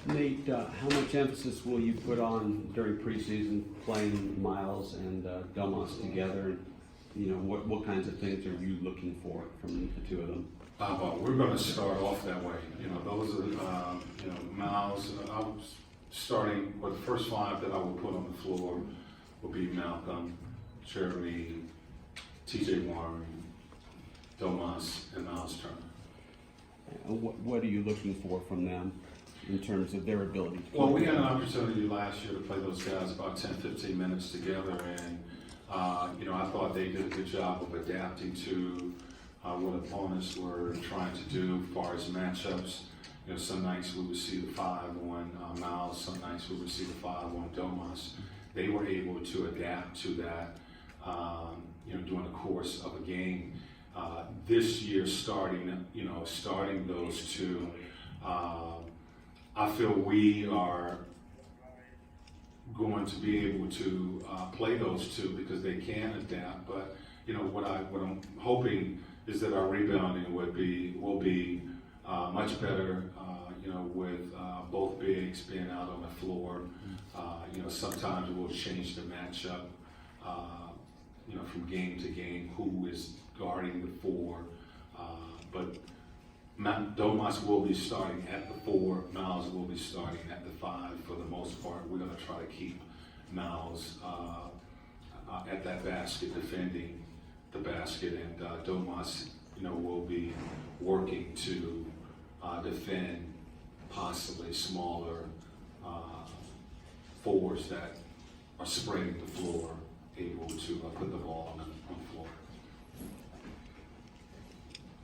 Nate, how much emphasis will you put on during preseason playing Miles and Domas together? You know, what kinds of things are you looking for from the two of them? We're going to start off that way. You know, those are, Miles. I was starting with the first five that I would put on the floor would be Malcolm, Jeremy, T.J. Warren, Domas, and Miles Turner. What are you looking for from them in terms of their ability to play? Well, we had an opportunity last year to play those guys about 10, 15 minutes together, and I thought they did a good job of adapting to what opponents were trying to do as far as matchups. You know, some nights we would see the 5 on Miles, some nights we would see the 5 on Domas. They were able to adapt to that, during the course of a game. This year, starting those two, I feel we are going to be able to play those two because they can adapt. But what I'm hoping is that our rebounding will be much better. With both bigs being out on the floor, sometimes we'll change the matchup. From game to game, who is guarding the 4. But Domas will be starting at the 4. Miles will be starting at the 5 for the most part. We're going to try to keep Miles at that basket, defending the basket, and Domas, will be working to defend possibly smaller 4s that are spreading the floor, able to put the ball on the floor.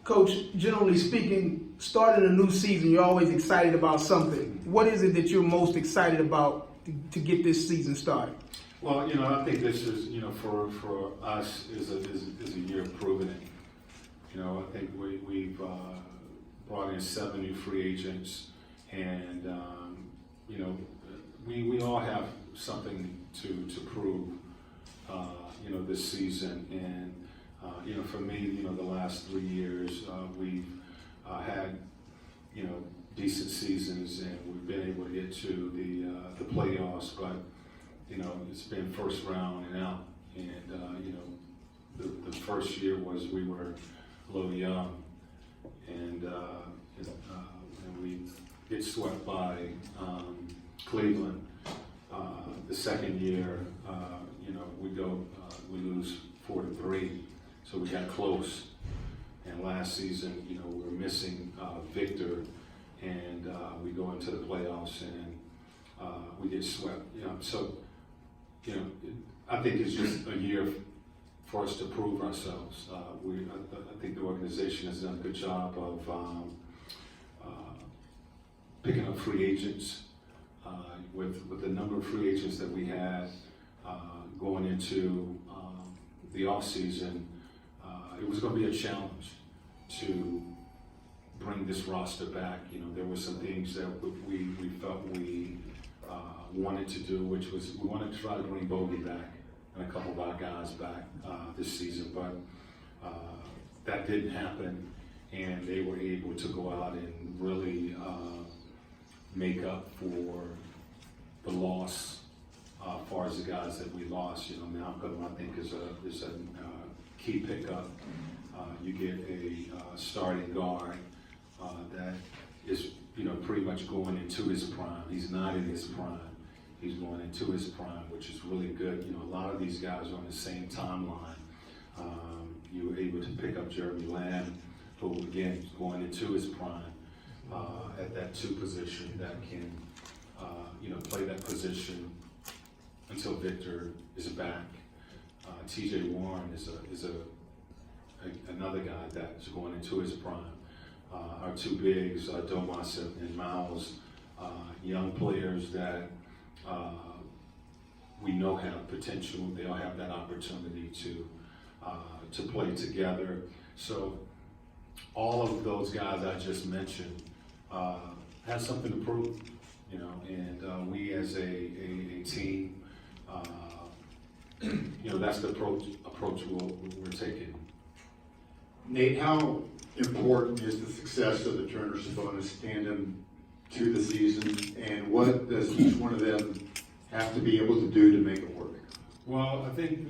Coach, generally speaking, starting a new season, you're always excited about something. What is it that you're most excited about to get this season started? Well, I think this is, for us is a year of proving it. I think we've brought in 7 new free agents, and we all have something to prove. This season, and for me, the last 3 years, we've had decent seasons, and we've been able to get to the playoffs, but it's been first round and out, and the first year was we were a little young, and we get swept by Cleveland. The second year, we lose 4-3, so we got close. And last season, we were missing Victor, and we go into the playoffs and we get swept. I think it's just a year for us to prove ourselves. I think the organization has done a good job of picking up free agents. With the number of free agents that we had going into the off season, it was going to be a challenge to bring this roster back. There were some things that we felt we wanted to do, which was we wanted to try to bring Bogey back and a couple of our guys back this season, but that didn't happen, and they were able to go out and really make up for the loss as far as the guys that we lost. Malcolm, I think, is a key pickup. You get a starting guard that is pretty much going into his prime. He's not in his prime. He's going into his prime, which is really good. A lot of these guys are on the same timeline. You were able to pick up Jeremy Lamb, who again is going into his prime at that 2 position that can play that position until Victor is back. T.J. Warren is another guy that's going into his prime. Our 2 bigs, Domas and Miles, young players that we know have potential. They all have that opportunity to play together. So all of those guys I just mentioned have something to prove, and we as a team, that's the approach we're taking. Nate, how important is the success of the Turner-Sabonis tandem to the season, and what does each one of them have to be able to do to make it work? Well, I think,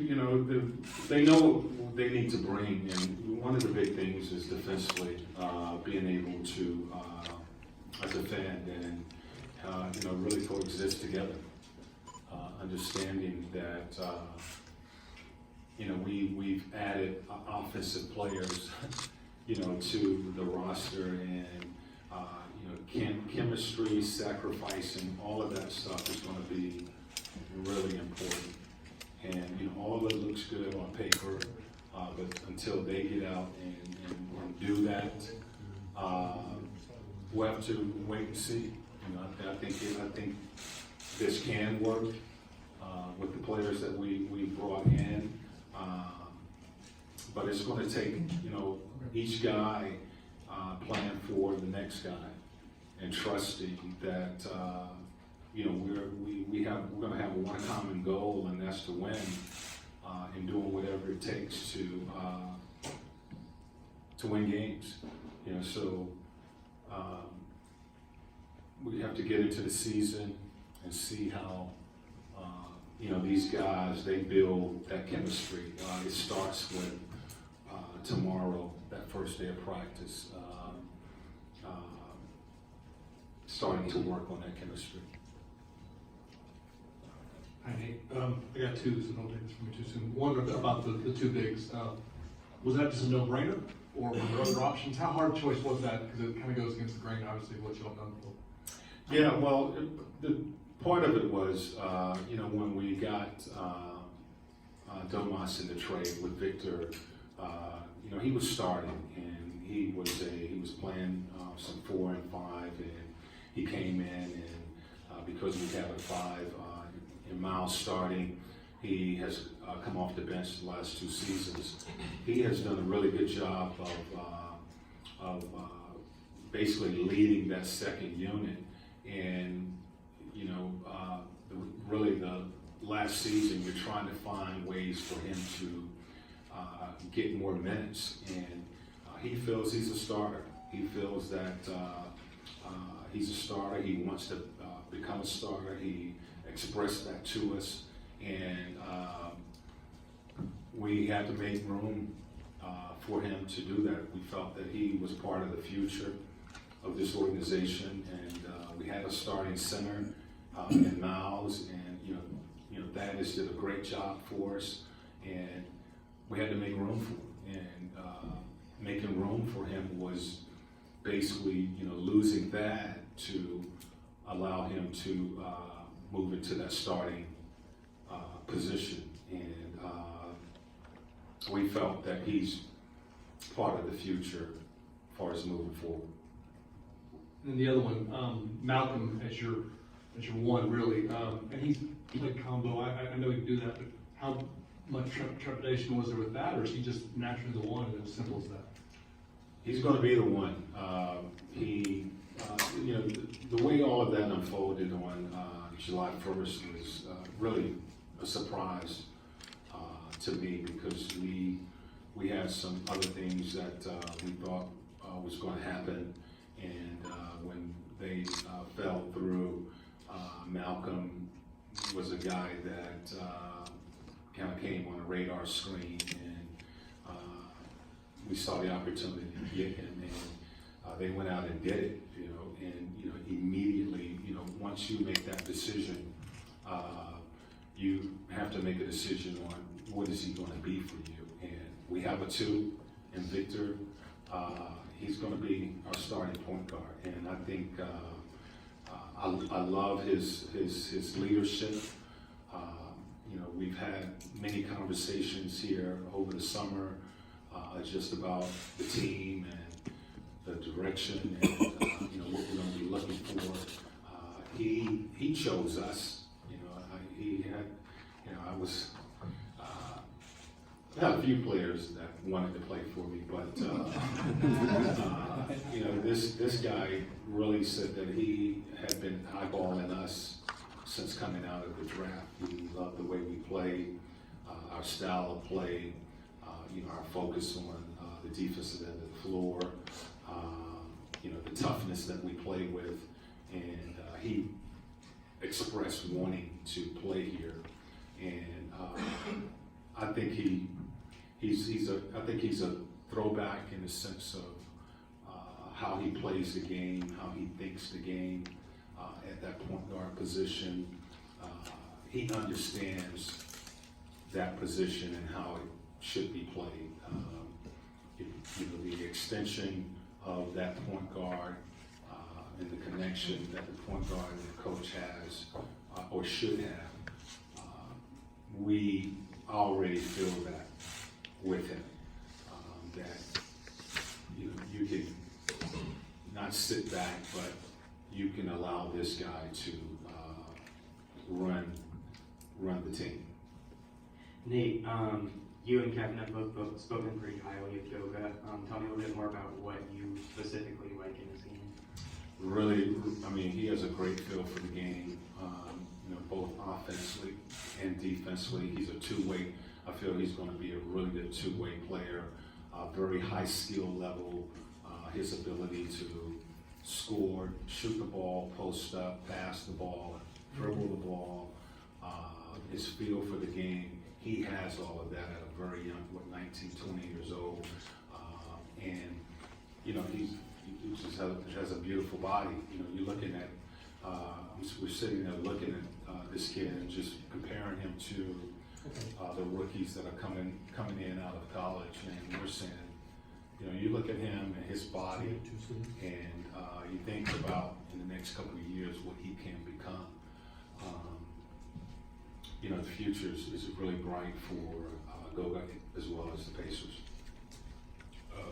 they know what they need to bring, and one of the big things is defensively, being able to defend and, really coexist together. Understanding that, we've added offensive players, to the roster, and, chemistry, sacrificing, all of that stuff is going to be really important. And, all of it looks good on paper, but until they get out and do that, we'll have to wait and see. I think this can work with the players that we brought in, but it's going to take, each guy playing for the next guy and trusting that. We're going to have one common goal, and that's to win, and doing whatever it takes to win games. So we have to get into the season and see how these guys, they build that chemistry. It starts with tomorrow, that first day of practice, starting to work on that chemistry. Hi, Nate. I got two, so don't take this from me too soon. One about the two bigs. Was that just a no-brainer, or were there other options? How hard a choice was that? Because it kind of goes against the grain, obviously, of what you all done before. Yeah, well, the part of it was, when we got Domas in the trade with Victor, he was starting, and he was playing some 4 and 5, and he came in, and because we have a 5. And Miles starting, he has come off the bench the last 2 seasons. He has done a really good job of basically leading that second unit. And really the last season, we're trying to find ways for him to get more minutes. And he feels he's a starter. He feels that he's a starter. He wants to become a starter. He expressed that to us, and we had to make room for him to do that. We felt that he was part of the future of this organization, and we had a starting center in Miles, and Thaddeus did a great job for us, and we had to make room for him. And making room for him was basically, losing that to allow him to move into that starting position, and we felt that he's part of the future as far as moving forward. And then the other one, Malcolm as your one, really, and he's played combo. I know he can do that, but how much trepidation was there with that, or is he just naturally the one, and it's as simple as that? He's going to be the one. The way all of that unfolded on July 1st was really a surprise to me, because we had some other things that we thought was going to happen, and when they fell through, Malcolm was a guy that kind of came on the radar screen, and we saw the opportunity to get him, and they went out and did it, and immediately, once you make that decision, you have to make a decision on what is he going to be for you. And we have a 2 in Victor. He's going to be our starting point guard, and I think I love his leadership. We've had many conversations here over the summer just about the team and the direction, and what we're going to be looking for. He chose us. I had a few players that wanted to play for me, but this guy really said that he had been eyeballing us since coming out of the draft. He loved the way we played, our style of play, our focus on the defensive end of the floor, the toughness that we play with, and wanting to play here, and I think he's a throwback in the sense of how he plays the game, how he thinks the game at that point guard position. He understands that position and how it should be played. The extension of that point guard and the connection that the point guard and the coach has or should have, we already feel that with him. That you can not sit back, but you can allow this guy to run the team. Nate, you and Kevin have both spoken pretty highly of Goga. Tell me a little bit more about what you specifically like in his game. Really, I mean, he has a great feel for the game, both offensively and defensively. He's a two-way. I feel he's going to be a really good two-way player, very high skill level. His ability to score, shoot the ball, post up, pass the ball, dribble the ball, his feel for the game. He has all of that at a very young, 19, 20 years old. And, he just has a beautiful body. You're looking at, we're sitting there looking at this kid and just comparing him to the rookies that are coming in out of college. And we're saying, you look at him and his body, and you think about in the next couple of years what he can become. The future is really bright for Goga as well as the Pacers.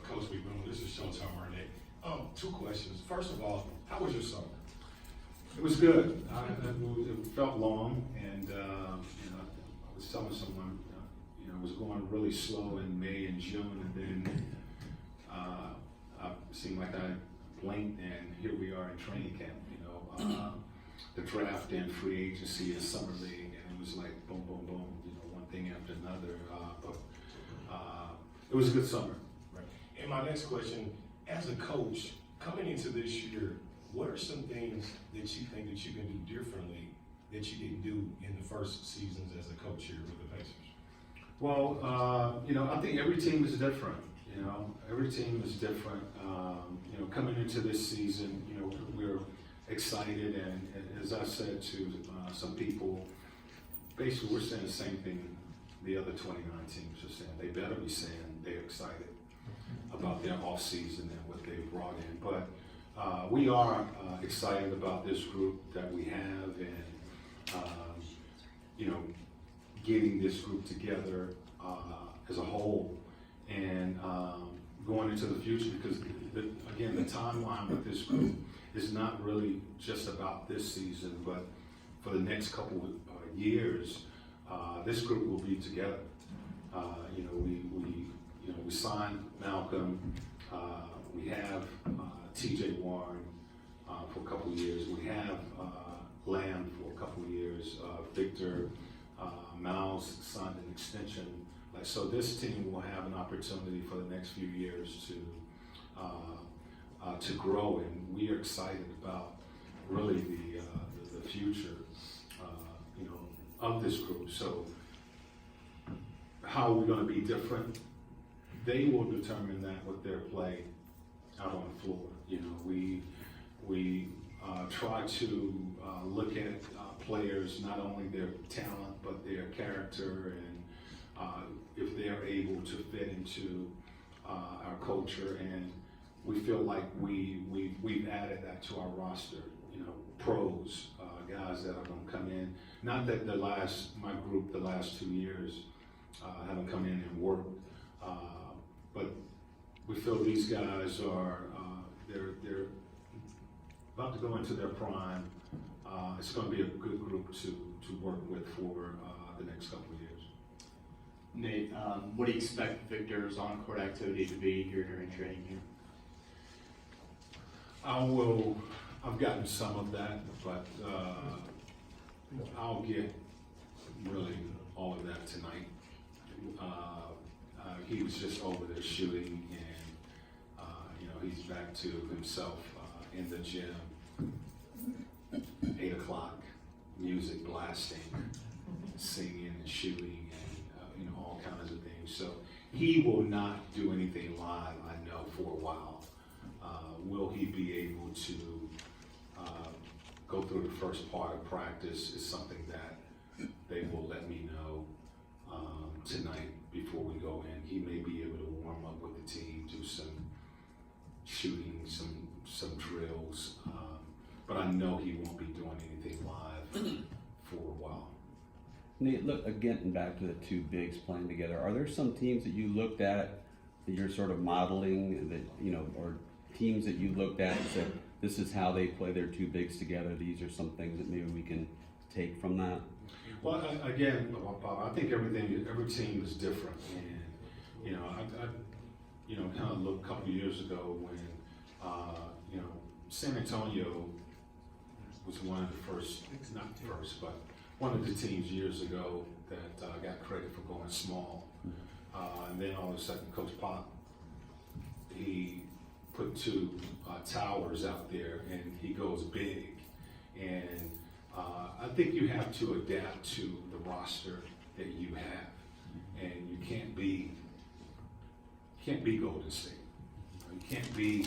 Coach McMillan, this is Showtime Arnett. Two questions. First of all, how was your summer? It was good. It felt long, and I was telling someone, it was going really slow in May and June, and then it seemed like I blinked, and here we are in training camp. The draft and free agency and summer league, and it was like boom, boom, boom, one thing after another. But it was a good summer. Right. And my next question, as a coach, coming into this year, what are some things that you think that you can do differently that you didn't do in the first seasons as a coach here with the Pacers? Well, I think every team is different. Every team is different. Coming into this season, we're excited, and as I said to some people, basically we're saying the same thing the other 29 teams are saying. They better be saying they're excited about their off season and what they've brought in. But we are excited about this group that we have, and getting this group together as a whole, and going into the future, because again, the timeline with this group is not really just about this season, but for the next couple of years, this group will be together. We signed Malcolm. We have T.J. Warren for a couple of years. We have Lamb for a couple of years. Victor Miles signed an extension. So this team will have an opportunity for the next few years to grow, and we are excited about really the future, of this group. So how we're going to be different, they will determine that with their play out on the floor. We try to look at players, not only their talent but their character, and if they're able to fit into our culture. And we feel like we've added that to our roster. Pros, guys that are going to come in. Not that my group the last 2 years haven't come in and worked, but we feel these guys are they're about to go into their prime. It's going to be a good group to work with for the next couple of years. Nate, what do you expect Victor's on-court activity to be here during training here? I've gotten some of that, but I'll get really all of that tonight. He was just over there shooting, and he's back to himself in the gym. 8 o'clock, music blasting, singing and shooting and, all kinds of things. So he will not do anything live, I know, for a while. Will he be able to go through the first part of practice is something that they will let me know tonight before we go in. He may be able to warm up with the team, do some shooting, some drills, but I know he won't be doing anything live for a while. Nate, look, again, back to the two bigs playing together. Are there some teams that you looked at that you're sort of modeling that, or teams that you looked at and said, this is how they play their two bigs together? These are some things that maybe we can take from that. Well, again, Bob, I think every team is different, and I kind of looked a couple of years ago when San Antonio was one of the first, not first, but one of the teams years ago that got credit for going small, and then all of a sudden, Coach Pop, he put two towers out there, and he goes big, and I think you have to adapt to the roster that you have, and you can't be Golden State. You can't be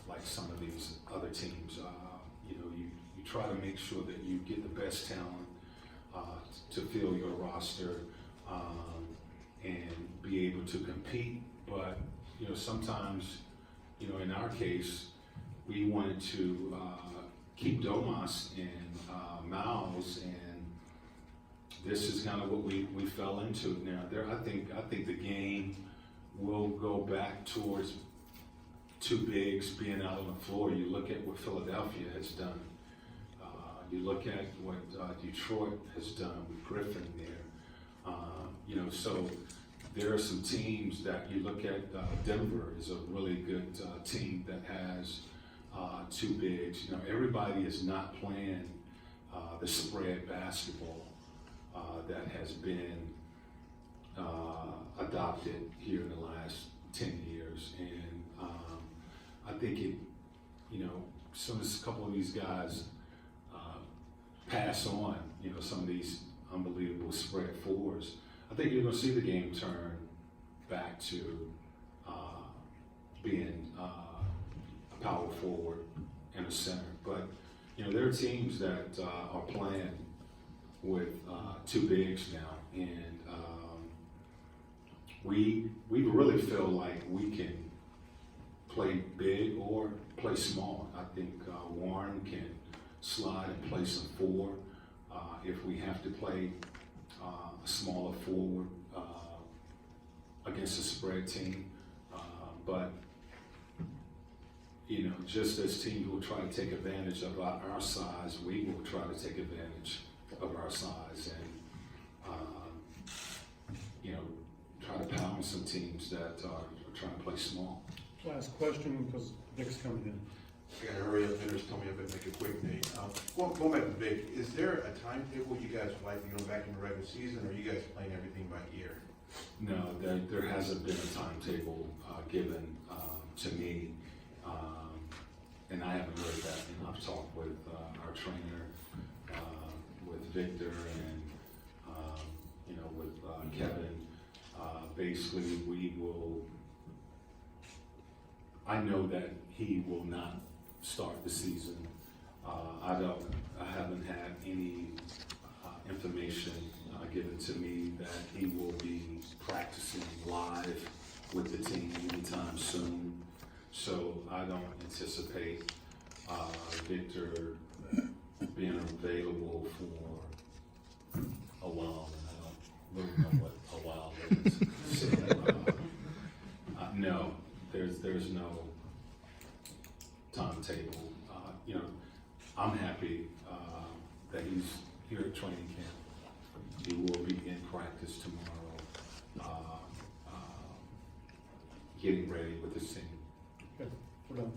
like some of these other teams. You try to make sure that you get the best talent to fill your roster and be able to compete. But sometimes, in our case, we wanted to keep Domas and Miles, and this is kind of what we fell into. Now, I think the game will go back towards two bigs being out on the floor. You look at what Philadelphia has done. You look at what Detroit has done with Griffin there. So there are some teams that you look at. Denver is a really good team that has two bigs. Everybody is not playing the spread basketball that has been adopted here in the last 10 years. And I think as soon as a couple of these guys pass on, some of these unbelievable spread fours, I think you're going to see the game turn back to being a power forward and a center. But there are teams that are playing with two bigs now, and we really feel like we can play big or play small. I think Warren can slide and play some four if we have to play a smaller forward against a spread team. But just as teams will try to take advantage of our size, we will try to take advantage of our size and try to pound some teams that are trying to play small. Last question, because Vic's coming in. I gotta hurry up, finish, tell me if I make it quick, Nate. Going back to Vic, is there a timetable you guys like, back in the regular season, or are you guys playing everything by ear? No, there hasn't been a timetable given to me, and I haven't heard that. I've talked with our trainer, with Victor, and with Kevin. Basically, I know that he will not start the season. I haven't had any information given to me that he will be practicing live with the team anytime soon. So I don't anticipate Victor being available for a while. I don't really know what a while is. So, no, there's no timetable. I'm happy that he's here at training camp. He will be in practice tomorrow, getting ready with his team. Okay, we're done.